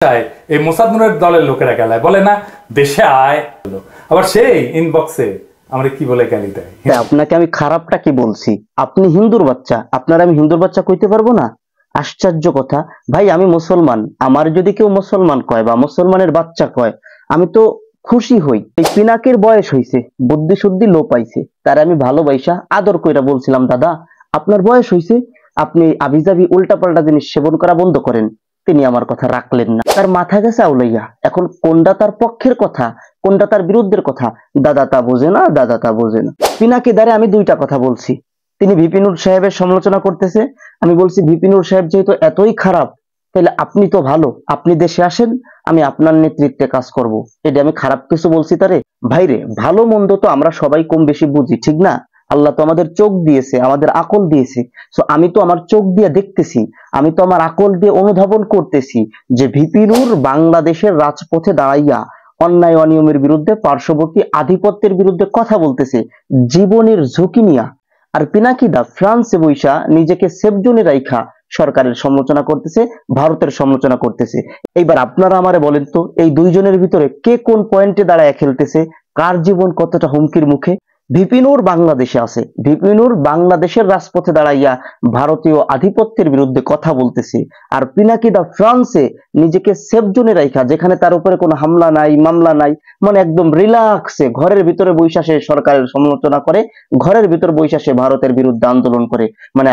চায় এই মোসাদ নূরের দলের লোকেরা গেলায় বলে না দেশে আয়, আবার সেই ইনবক্সে আমরা কি বলে গালি দেয়। আপনাকে আমি খারাপটা কি বলছি? আপনি হিন্দুর বাচ্চা, আপনার আমি হিন্দুর বাচ্চা কইতে পারবো না? আশ্চর্য কথা ভাই, আমি মুসলমান, আমার যদি কেউ মুসলমান কয় বা মুসলমানের বাচ্চা কয় আমি তো খুশি হই। এই পিনাকের বয়স হইছে, বুদ্ধি শুদ্ধি লো পাইছে, তার আমি ভালোবাসা আদর কইরা বলছিলাম দাদা আপনার বয়স হইছে, আপনি আবিজাবি উল্টাপাল্টা জিনিস সেবন করা বন্ধ করেন। তিনি আমার কথা রাখলেন না, তার মাথা গেছে আউলাইয়া। এখন কোনটা তার পক্ষের কথা কোনটা তার বিরুদ্ধের কথা দাদা তা বোঝে না, দাদা তা বোঝে না। পিনাকি দ্বারে আমি দুইটা কথা বলছি, তিনি ভিপি নূর সাহেবের সমালোচনা করতেছে, আমি বলছি ভিপি নূর সাহেব যেহেতু এতই খারাপ তাহলে আপনি তো ভালো, আপনি দেশে আসেন, আমি আপনার নেতৃত্বে কাজ করব। এটা আমি খারাপ কিছু বলছি তারে? ভাইরে, ভালো মন্দ তো আমরা সবাই কম বেশি বুঝি, ঠিক না? আল্লাহ তো আমাদের চোখ দিয়েছে, আমাদের আকল দিয়েছে। সো আমি তো আমার চোখ দিয়ে দেখতেছি, আমি তো আমার আকল দিয়ে অনুধাবন করতেছি যে ভিপি নূর বাংলাদেশের রাজপথে দাঁড়াইয়া অন্যায় অনিয়মের বিরুদ্ধে, পার্শ্ববর্তী আধিপত্যের বিরুদ্ধে কথা বলতেছে জীবনের ঝুঁকি নিয়া। আর পিনাকিদা ফ্রান্সে বৈশা নিজেকে সেফ জোনে রাইখা সরকারের সমালোচনা করতেছে, ভারতের সমালোচনা করতেছে। এইবার আপনারা আমারে বলেন তো, এই দুইজনের ভিতরে কে কোন পয়েন্টে দাঁড়ায় খেলতেছে, কার জীবন কতটা হুমকির মুখে? ভিপি নূর বাংলাদেশে আছে, ভিপি নূর বাংলাদেশের রাজপথে দাঁড়াইয়া ভারতীয় আধিপত্যের বিরুদ্ধে কথা বলতেছে, আর পিনাকিদা ফ্রান্সে নিজেকে সেফ জোনে রাইখা, যেখানে তার উপরে কোনো হামলা নাই, মামলা নাই, মানে একদম রিল্যাক্সে ঘরের ভিতরে বৈশা সে সরকারের সমালোচনা করে, ঘরের ভিতর বৈশা সে ভারতের বিরুদ্ধে আন্দোলন করে। মানে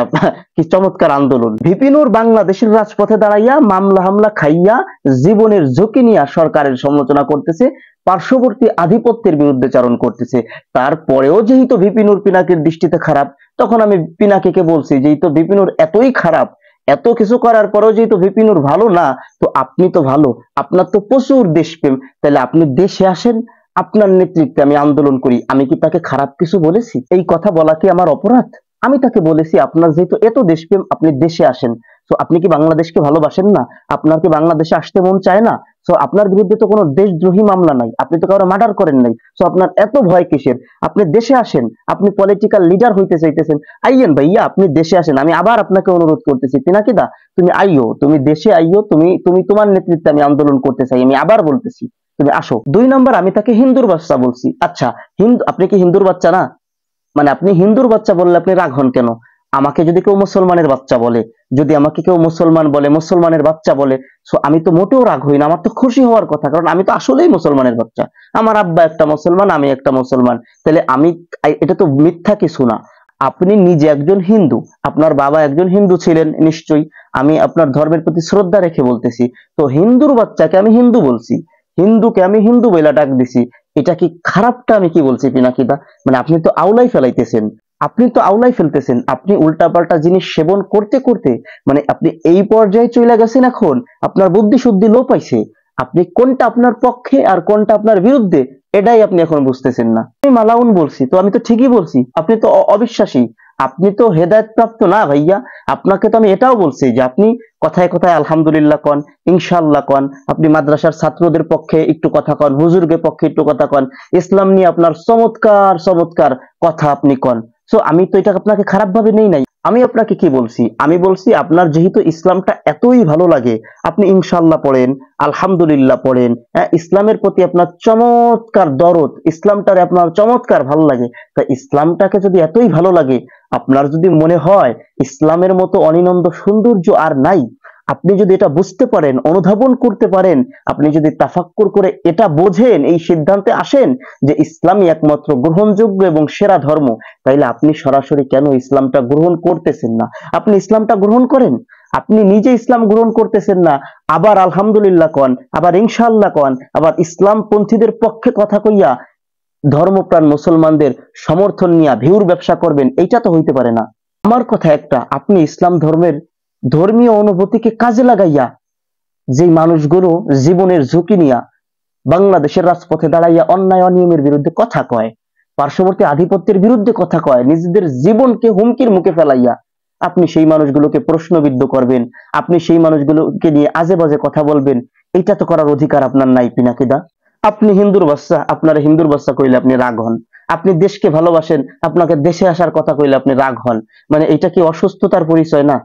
কি চমৎকার আন্দোলন! ভিপি নূর বাংলাদেশের রাজপথে দাঁড়াইয়া মামলা হামলা খাইয়া জীবনের ঝুঁকি নিয়ে সরকারের সমালোচনা করতেছে, পার্শ্ববর্তী আধিপত্যের বিরুদ্ধে চারণ করতেছে। তারপরেও যেহেতু ভিপি নূর পিনাকির দৃষ্টিতে খারাপ, তখন আমি পিনাকিকে বলছি যেহেতু ভিপি নূর এতই খারাপ, এত কিছু করার পরেও যেহেতু ভিপি নূর ভালো না, তো আপনি তো ভালো, আপনার তো প্রচুর দেশপ্রেম, তাহলে আপনি দেশে আসেন, আপনার নেতৃত্বে আমি আন্দোলন করি। আমি কি তাকে খারাপ কিছু বলেছি? এই কথা বলা কি আমার অপরাধ? আমি তাকে বলেছি আপনার যেহেতু এত দেশপ্রেম, আপনি দেশে আসেন। তো আপনি কি বাংলাদেশকে ভালোবাসেন না? আপনার কি বাংলাদেশে আসতে মন চায় না? তো আপনার বিরুদ্ধে তো কোনো দেশদ্রোহী মামলা নাই, আপনি তো কারো মার্ডার করেন নাই, তো আপনার এত ভয় কিসের? আপনি দেশে আসেন, আপনি পলিটিক্যাল লিডার হইতে চাইতেছেন, আইয়েন ভাইয়া, আপনি দেশে আসেন। আমি আবার আপনাকে অনুরোধ করতেছি পিনাকিদা, তুমি আইও, তুমি দেশে আইও, তুমি তুমি তোমার নেতৃত্বে আমি আন্দোলন করতে চাই, আমি আবার বলতেছি তুমি আসো। 2 নম্বর, আমি তাকে হিন্দুর বাচ্চা বলছি। আচ্ছা হিন্দু, আপনি কি হিন্দুর বাচ্চা না? মানে আপনি হিন্দুর বাচ্চা বললে আপনি রাগ হন কেন? আমাকে যদি কেউ মুসলমানের বাচ্চা বলে, যদি আমাকে কেউ মুসলমান বলে, মুসলমানের বাচ্চা বলে, সো আমি তো মোটেও রাগ হই না, আমার তো খুশি হওয়ার কথা, কারণ আমি তো আসলেই মুসলমানের বাচ্চা। আমার আব্বা একটা মুসলমান, আমি একটা মুসলমান, তাহলে আমি, এটা তো মিথ্যা কিছু না। আপনি নিজে একজন হিন্দু, আপনার বাবা একজন হিন্দু ছিলেন নিশ্চয়ই, আমি আপনার ধর্মের প্রতি শ্রদ্ধা রেখে বলতেছি। তো হিন্দুর বাচ্চাকে আমি হিন্দু বলছি, হিন্দুকে আমি হিন্দু বইলা ডাক দিছি, এটা কি খারাপটা আমি কি বলছি পিনাকিদা? মানে আপনি তো আউলাই ফেলাইতেছেন, আপনি তো আউলাই ফেলতেছেন, আপনি উল্টাপাল্টা জিনিস সেবন করতে করতে মানে আপনি এই পর্যায়ে চলে গেছেন, এখন আপনার বুদ্ধি শুদ্ধি লোপ পাইছে, আপনি কোনটা আপনার পক্ষে আর কোনটা আপনার বিরুদ্ধে এটাই আপনি এখন বুঝতেছেন না। আমি মালাউন বলছি, তো আমি তো ঠিকই বলছি, আপনি তো অবিশ্বাসী, আপনি তো হেদায়েত প্রাপ্ত না ভাইয়া। আপনাকে তো আমি এটাও বলছি যে আপনি কথায় কথায় আলহামদুলিল্লাহ কন, ইনশাআল্লাহ কন, আপনি মাদ্রাসার ছাত্রদের পক্ষে একটু কথা কন, হুজুরদের পক্ষে একটু কথা কন, ইসলাম নিয়ে আপনার চমৎকার চমৎকার কথা আপনি কন। সো আমি তো এটা আপনাকে খারাপ ভাবে নেই নাই। আমি আপনাকে কি বলছি? আমি বলছি আপনার যেহেতু ইসলামটা এতই ভালো লাগে, আপনি ইনশাআল্লাহ পড়েন, আলহামদুলিল্লাহ পড়েন, হ্যাঁ, ইসলামের প্রতি আপনার চমৎকার দরদ, ইসলামটারে আপনার চমৎকার ভালো লাগে। তা ইসলামটাকে যদি এতই ভালো লাগে, আপনার যদি মনে হয় ইসলামের মতো অনিনন্দ সৌন্দর্য আর নাই, আপনি যদি এটা বুঝতে পারেন, অনুধাবন করতে পারেন, আপনি যদি তাফাক্কুর করে এটা বোঝেন, এই সিদ্ধান্তে আসেন যে ইসলামই একমাত্র গ্রহণযোগ্য এবং সেরা ধর্ম, তাইলে আপনি সরাসরি কেন ইসলামটা গ্রহণ করতেছেন না? আপনি ইসলামটা গ্রহণ করেন। আপনি নিজে ইসলাম গ্রহণ করতেছেন না, আবার আলহামদুলিল্লাহ কন, আবার ইনশাআল্লাহ কন, আবার ইসলাম পন্থীদের পক্ষে কথা কইয়া ধর্মপ্রাণ মুসলমানদের সমর্থন নিয়ে ভিউর ব্যবসা করবেন, এইটা তো হইতে পারে না। আমার কথা একটা, আপনি ইসলাম ধর্মের ধর্মীয় অনুভূতিকে কাজে লাগাইয়া যে মানুষগুলো জীবনের ঝুঁকি নিয়া বাংলাদেশের রাজপথে দাঁড়াইয়া অন্যায় অনিয়মের বিরুদ্ধে কথা কয়, পার্শ্ববর্তী আধিপত্যের বিরুদ্ধে কথা কয়, নিজেদের জীবনকে হুমকির মুখে ফেলাইয়া আপনি সেই মানুষগুলোকে প্রশ্নবিদ্ধ করবেন, আপনি সেই মানুষগুলোকে নিয়ে আজে বাজে কথা বলবেন, এটা তো করার অধিকার আপনার নাই পিনাকিদা। আপনি হিন্দুর বাচ্চা, আপনার হিন্দুর বাচ্চা কইলে আপনি রাগ হন, আপনি দেশকে ভালোবাসেন, আপনাকে দেশে আসার কথা কইলে আপনি রাগ হন, মানে এটা কি অসুস্থতার পরিচয় না?